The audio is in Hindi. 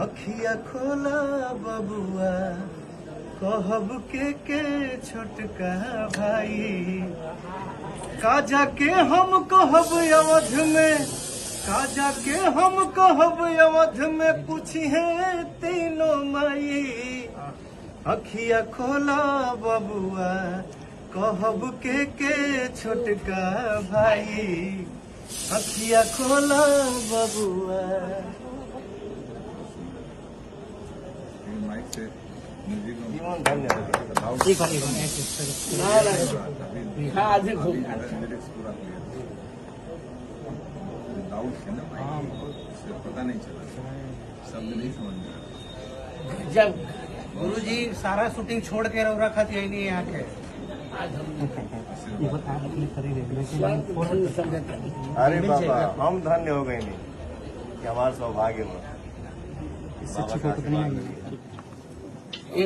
अखिया खोला बबुआ कहब के छोटका भाई काजा के हम कहब अवध में काजा के हम कहब अवध में पूछिए तीनों माई अखिया खोला बबुआ कहब के छोटका भाई अखिया खोला बबुआ। जीवन धन्यवाद। पता नहीं चला, शब्द नहीं समझ में। जब गुरुजी सारा शूटिंग छोड़ के रौरा खाती है नहीं यहाँ के अरे बाबा हम धन्य हो गए नहीं कि हमारा सौभाग्य में ये